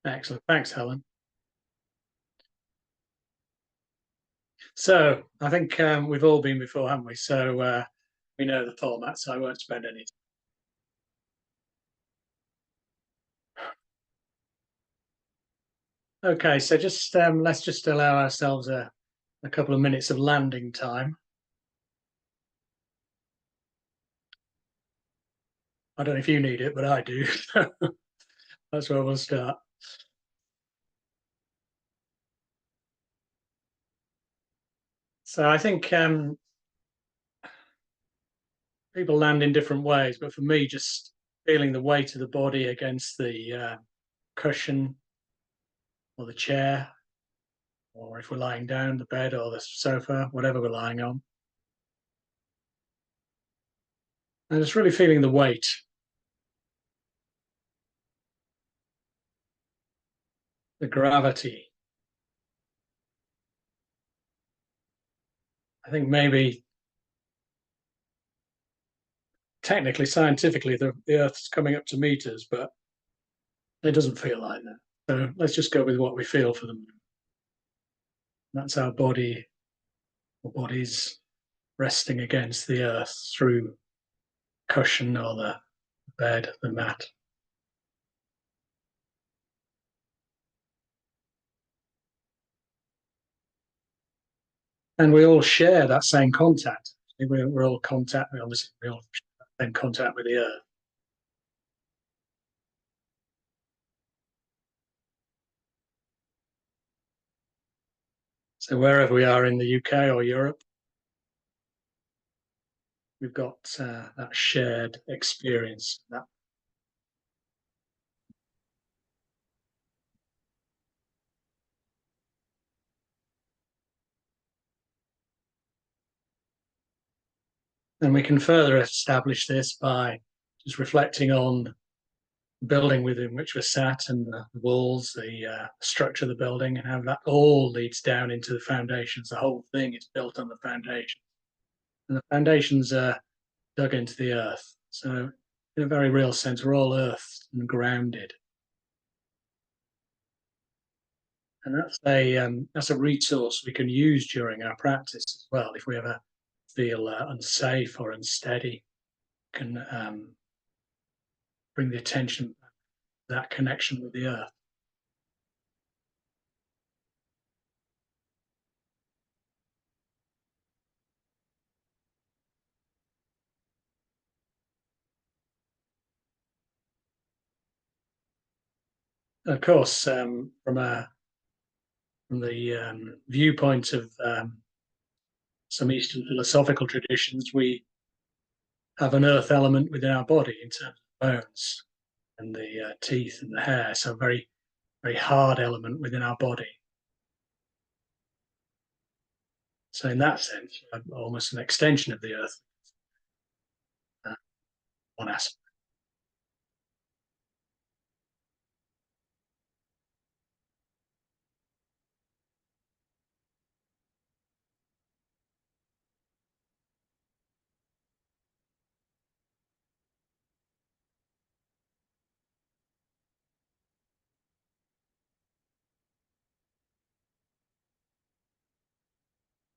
Excellent. Thanks, Helen. So I think we've all been before, haven't we? So we know the format, so I won't spend any. Okay, so just let's just allow ourselves a couple of minutes of landing time. I don't know if you need it, but I do. That's where we'll start. So I think people land in different ways, but for me, just feeling the weight of the body against the cushion or the chair, or if we're lying down, the bed or the sofa, whatever we're lying on, and just really feeling the weight, the gravity. I think maybe technically, scientifically, the Earth's coming up to meters, but it doesn't feel like that. So let's just go with what we feel for them. That's our bodies resting against the Earth through cushion or the bed, the mat. And we all share that same contact. We're all contact. Obviously, we all in contact with the Earth. So wherever we are in the UK or Europe, we've got that shared experience. And we can further establish this by just reflecting on the building within which we're sat and the walls, the structure of the building, and how that all leads down into the foundations. The whole thing is built on the foundation. And the foundations are dug into the earth. So, in a very real sense, we're all earthed and grounded. And that's a resource we can use during our practice as well. If we ever feel unsafe or unsteady, can bring the attention to that connection with the earth. Of course, from the viewpoint of some Eastern philosophical traditions, we have an earth element within our body in terms of bones and the teeth and the hair. So, very, very hard element within our body. So, in that sense, almost an extension of the earth, uh, one aspect.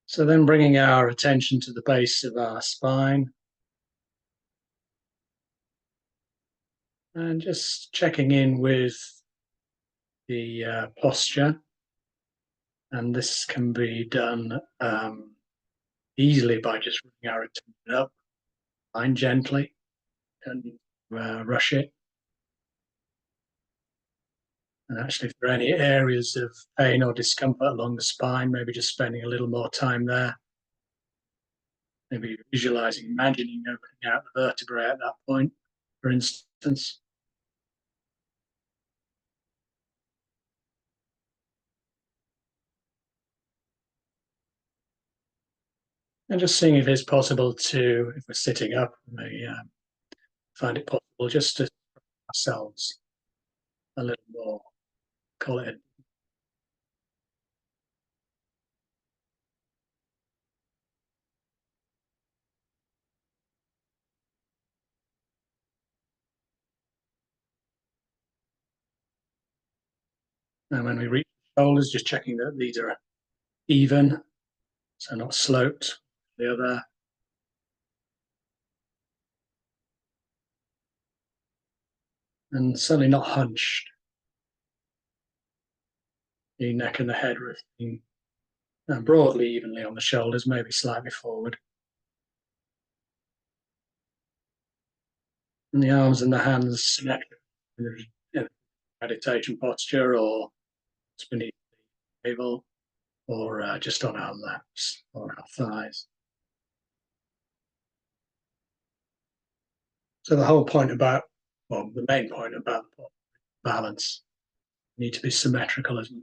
So, then bringing our attention to the base of our spine and just checking in with the posture. And this can be done easily by just bringing our attention up, fine, gently, and rush it. And actually, if there are any areas of pain or discomfort along the spine, maybe just spending a little more time there. Maybe visualizing, imagining opening out the vertebrae at that point, for instance. And just seeing if it's possible to, if we're sitting up, we may find it possible just to ourselves a little more, call it. And when we reach the shoulders, just checking that these are even, so not sloped. The other, and certainly not hunched. The neck and the head resting broadly, evenly on the shoulders, maybe slightly forward. And the arms and the hands symmetrical in meditation posture, or beneath the navel, or just on our laps or our thighs. So the whole point about, well, the main point about balance, need to be symmetrical as well.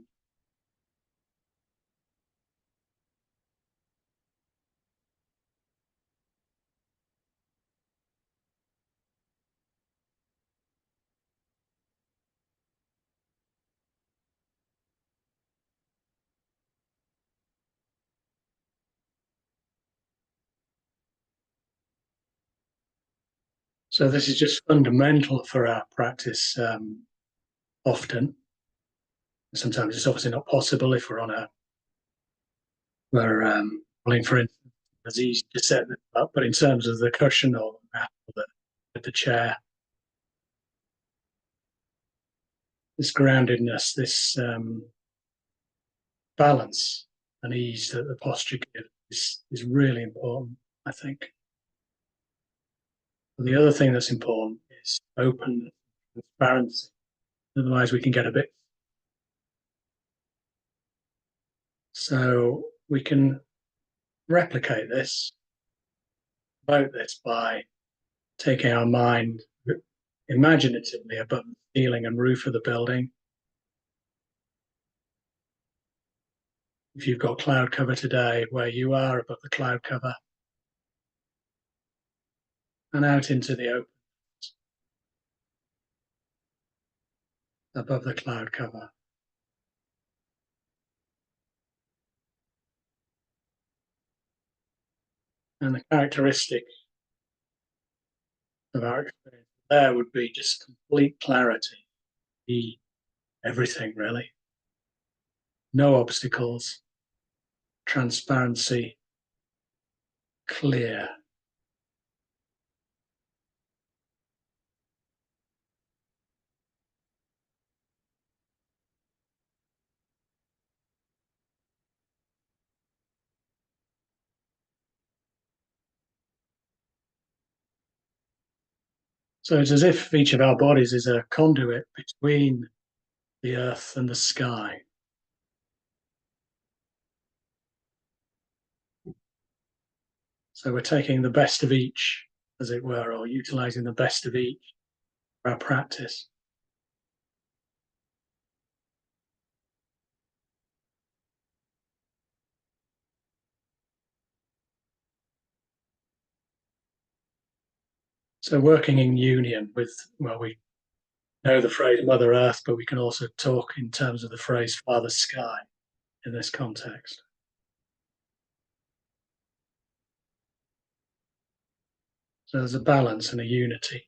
So this is just fundamental for our practice. Often, sometimes it's obviously not possible if we're on a we're pulling, for instance, it's easy to set them up, but in terms of the cushion or the mat or the chair, this groundedness, this balance and ease that the posture gives is really important, I think. And the other thing that's important is openness, transparency. Otherwise, we can get a bit. So we can replicate this, promote this by taking our mind imaginatively above the ceiling and roof of the building. If you've got cloud cover today, where you are above the cloud cover, and out into the open above the cloud cover. And the characteristic of our experience there would be just complete clarity, be everything really. No obstacles, transparency, clear. So it's as if each of our bodies is a conduit between the earth and the sky. So we're taking the best of each, as it were, or utilizing the best of each for our practice. So working in union with, well, we know the phrase Mother Earth, but we can also talk in terms of the phrase Father Sky in this context. So there's a balance and a unity.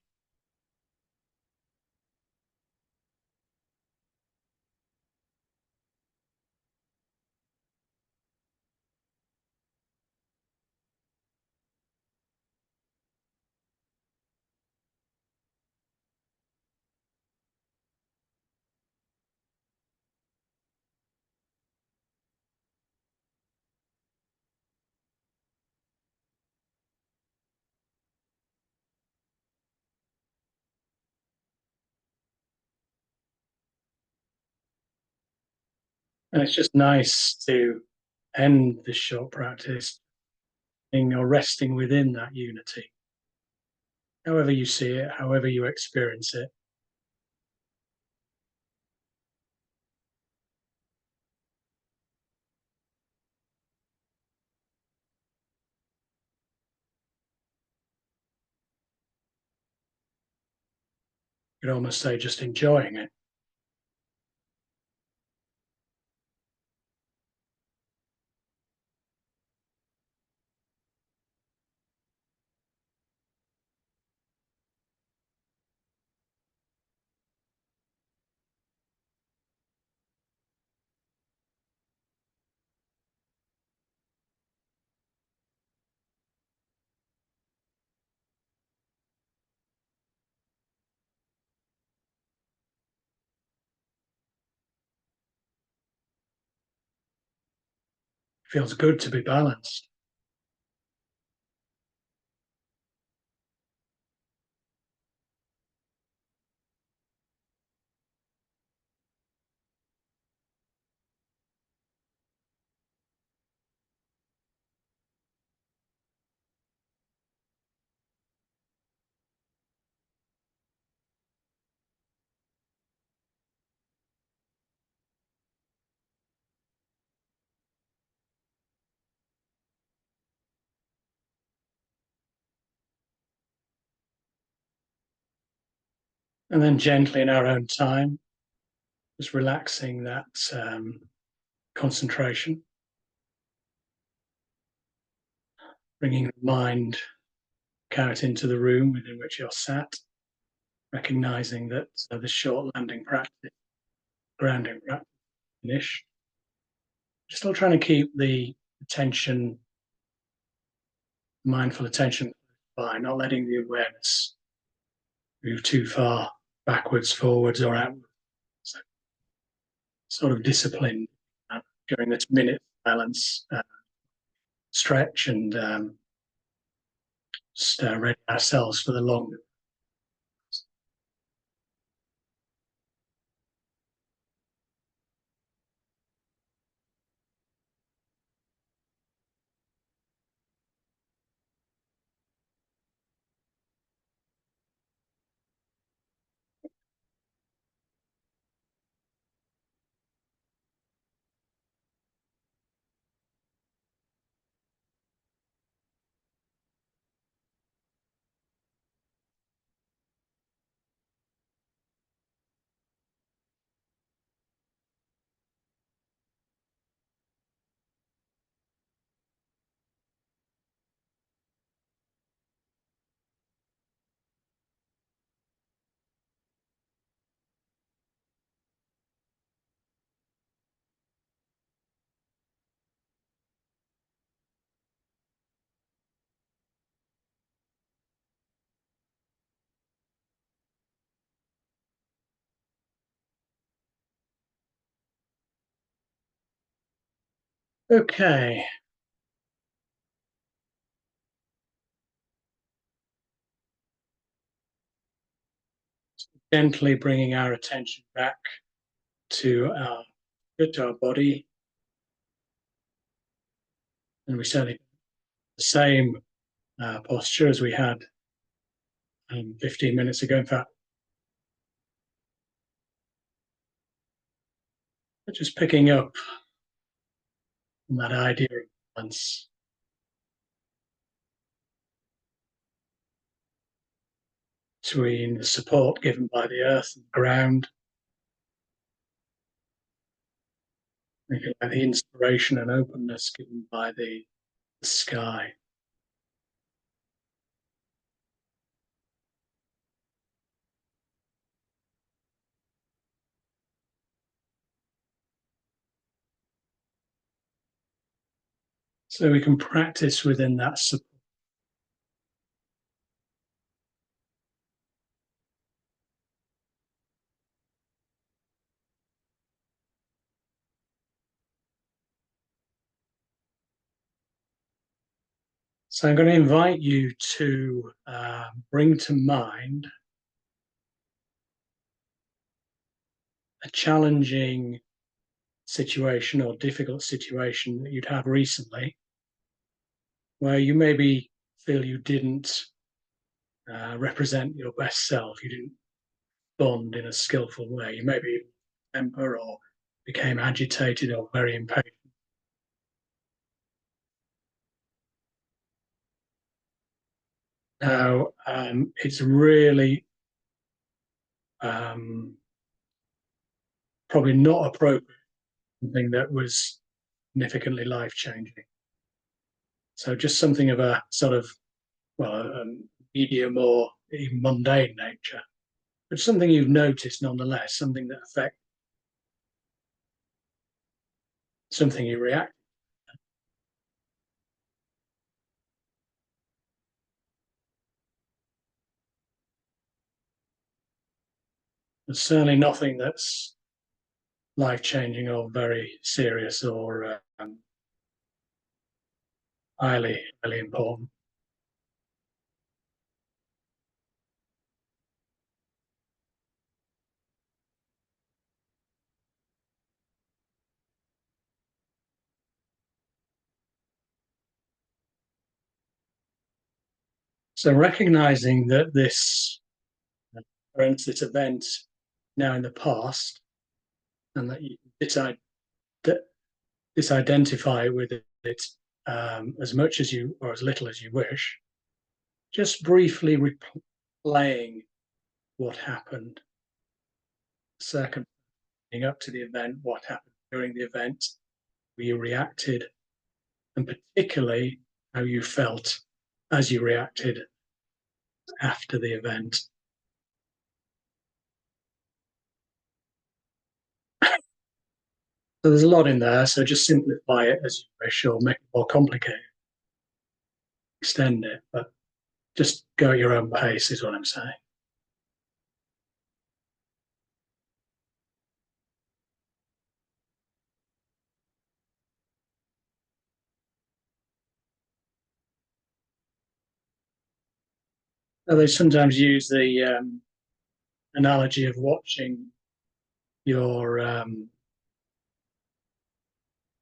And it's just nice to end this short practice or resting within that unity, however you see it, however you experience it. You could almost say just enjoying it. Feels good to be balanced. And then gently in our own time, just relaxing that concentration, bringing the mind out into the room within which you're sat, recognizing that the short landing practice, grounding practice, finished. Still trying to keep the attention, mindful attention, by not letting the awareness move too far backwards, forwards, or outwards. So sort of discipline during this minute balance stretch and just ready ourselves for the long. Okay, gently bringing our attention back to our body, and we certainly the same posture as we had 15 minutes ago. In fact, just picking up on that idea of balance between the support given by the earth and the ground, and the inspiration and openness given by the sky. So we can practice within that support. So I'm going to invite you to bring to mind a challenging situation or difficult situation that you'd have recently where you maybe feel you didn't represent your best self, you didn't bond in a skillful way, you maybe temper or became agitated or very impatient. Now, it's really um, probably not appropriate, something that was significantly life changing. So, just something of a sort of, well, a medium or even mundane nature, but something you've noticed nonetheless, something that affects, something you react. There's certainly nothing that's life changing or very serious or highly, highly important. So recognizing that this, this event now in the past, and that you disidentify with it as much as you or as little as you wish, just briefly replaying what happened, circumstances up to the event, what happened during the event, how you reacted, and particularly how you felt as you reacted after the event. So there's a lot in there, so just simplify it as you wish or make it more complicated, extend it, but just go at your own pace is what I'm saying. So they sometimes use the analogy of watching your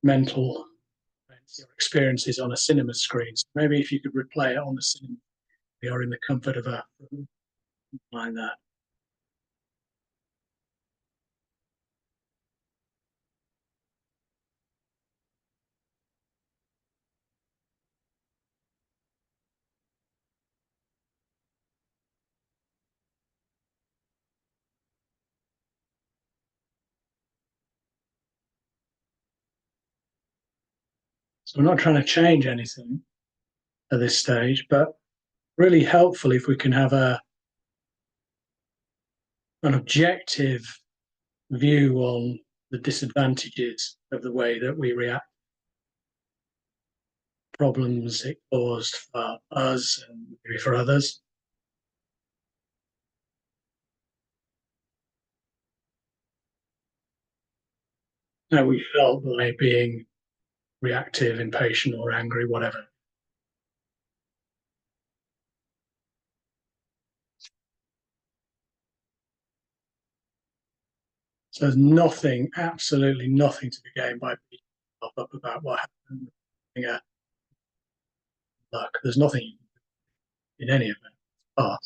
mental your experiences on a cinema screen. So maybe if you could replay it on the cinema or in the comfort of a room like that. So we're not trying to change anything at this stage, but really helpful if we can have an objective view on the disadvantages of the way that we react to problems it caused for us and maybe for others. How we felt by being reactive, impatient, or angry, whatever. So there's nothing, absolutely nothing to be gained by beating up about what happened. Yeah, luck. There's nothing in any event. But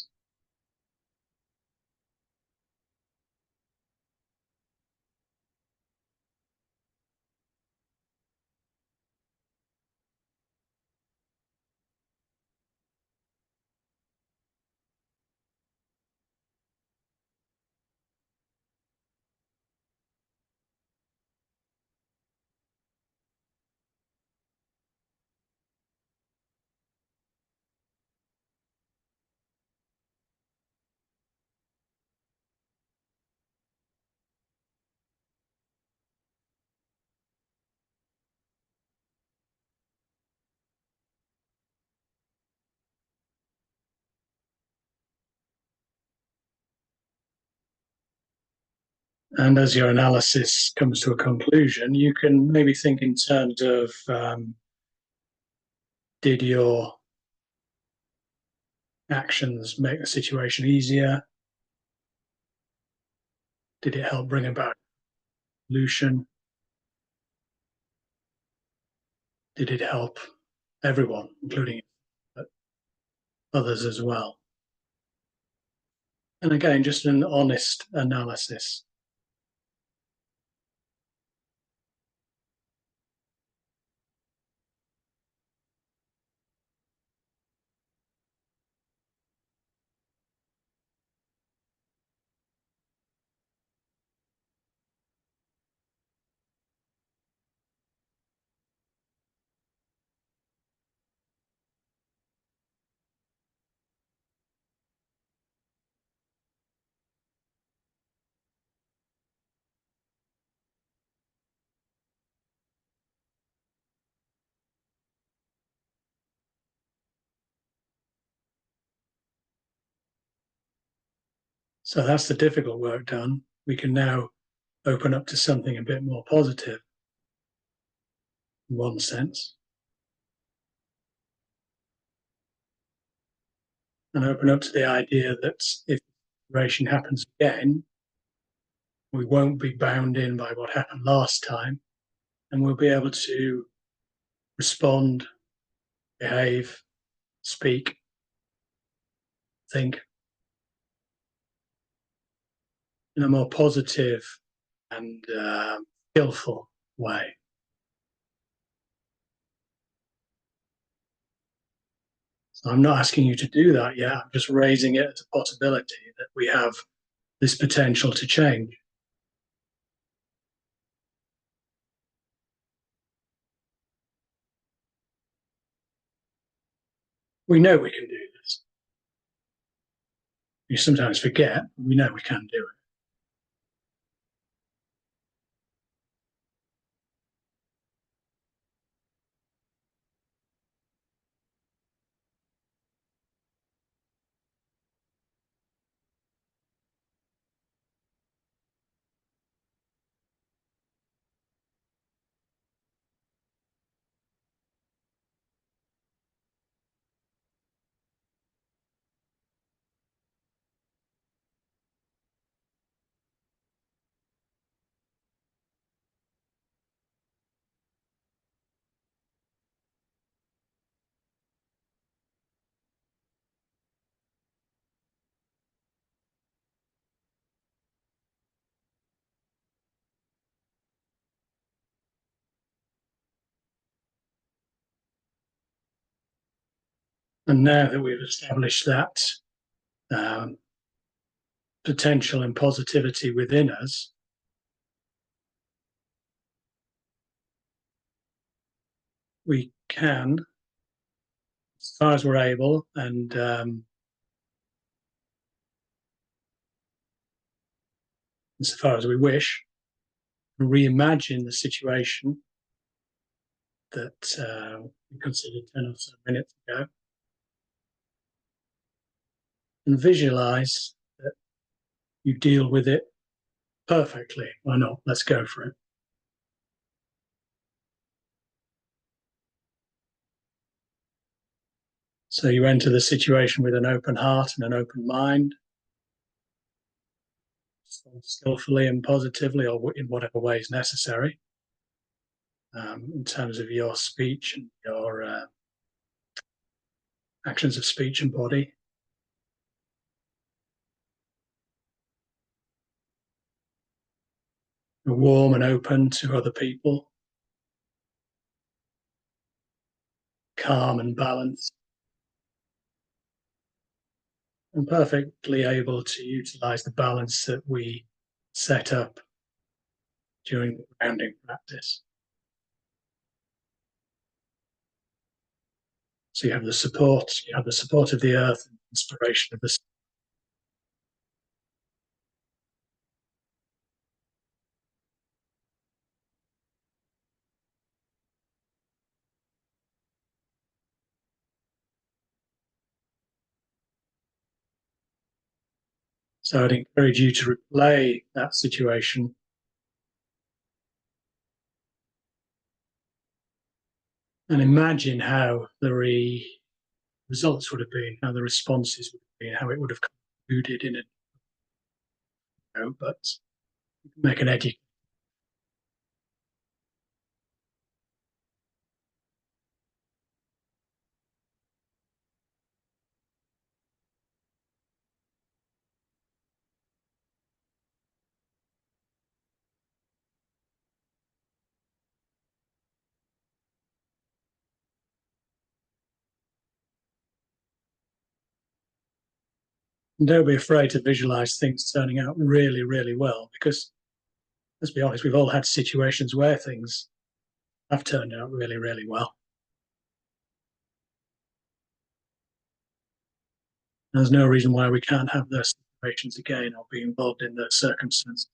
and as your analysis comes to a conclusion, you can maybe think in terms of did your actions make the situation easier? Did it help bring about a solution? Did it help everyone, including others as well? And again, just an honest analysis. So that's the difficult work done. We can now open up to something a bit more positive in one sense. and open up to the idea that if the situation happens again, we won't be bound in by what happened last time, and we'll be able to respond, behave, speak, think in a more positive and skillful way. So I'm not asking you to do that yet. I'm just raising it as a possibility that we have this potential to change. We know we can do this. You sometimes forget, but we know we can do it. And now that we've established that um, potential and positivity within us, we can, as far as we're able, and as far as we wish, reimagine the situation that we considered 10 or so minutes ago and visualize that you deal with it perfectly. Why not? Let's go for it. So you enter the situation with an open heart and an open mind, skillfully and positively, or in whatever way is necessary, in terms of your speech and your actions of speech and body. You're warm and open to other people, calm and balanced, and perfectly able to utilize the balance that we set up during the grounding practice. So you have the support of the earth, and inspiration of the sun. So I'd encourage you to replay that situation and imagine how the results would have been, how the responses would have been, how it would have concluded in it. But you can make an education. And don't be afraid to visualize things turning out really, really well, because let's be honest, we've all had situations where things have turned out really, really well. There's no reason why we can't have those situations again or be involved in those circumstances.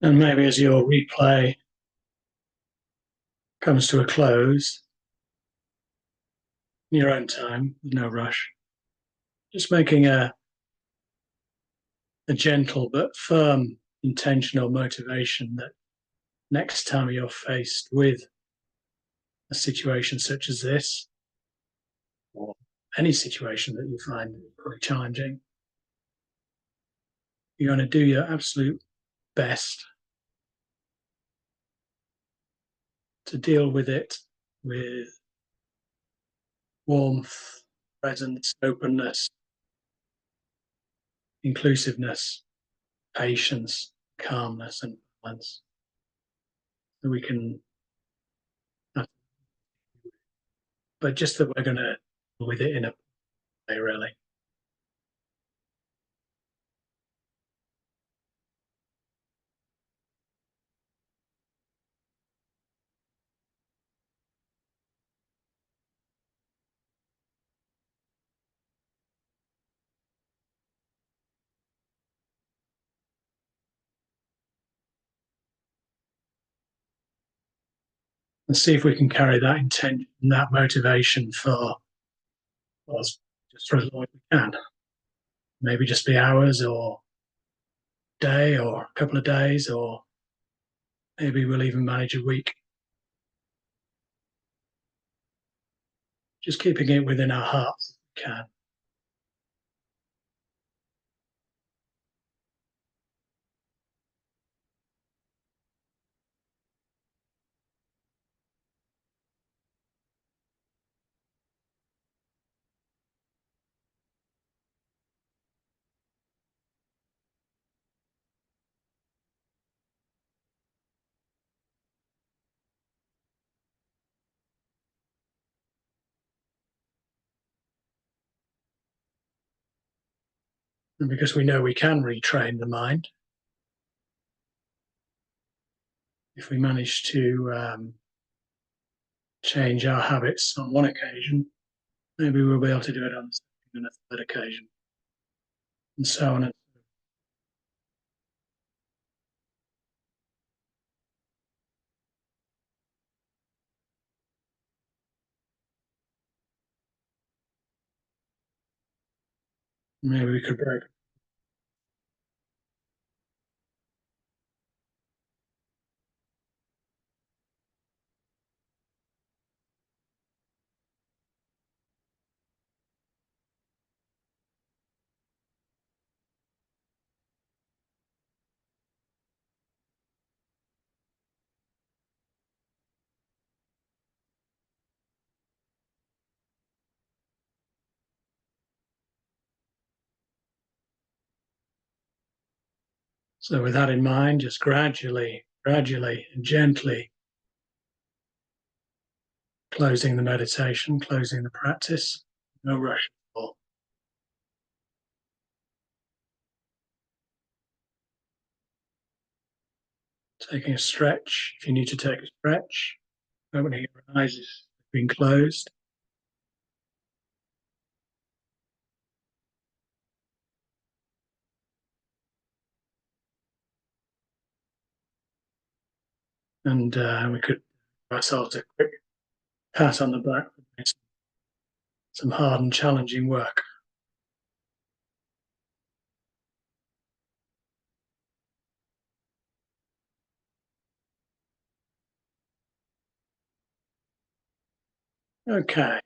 And maybe as your replay comes to a close, in your own time, no rush, just making a gentle but firm intentional motivation that next time you're faced with a situation such as this, or any situation that you find really challenging, you're going to do your absolute best to deal with it with warmth, presence, openness, inclusiveness, patience, calmness, and balance. So we can, but just that we're going to deal with it in a way, really. And see if we can carry that intention, that motivation for us just for as long as we can. Maybe just be hours or day or a couple of days, or maybe we'll even manage a week. Just keeping it within our hearts if we can. And because we know we can retrain the mind, if we manage to change our habits on one occasion, maybe we'll be able to do it on a third occasion, and so on. Maybe we could break. So with that in mind, just gradually and gently closing the meditation, closing the practice, no rush at all. Taking a stretch, if you need to take a stretch, opening your eyes is being closed. And we could give ourselves a quick pat on the back for some hard and challenging work. Okay.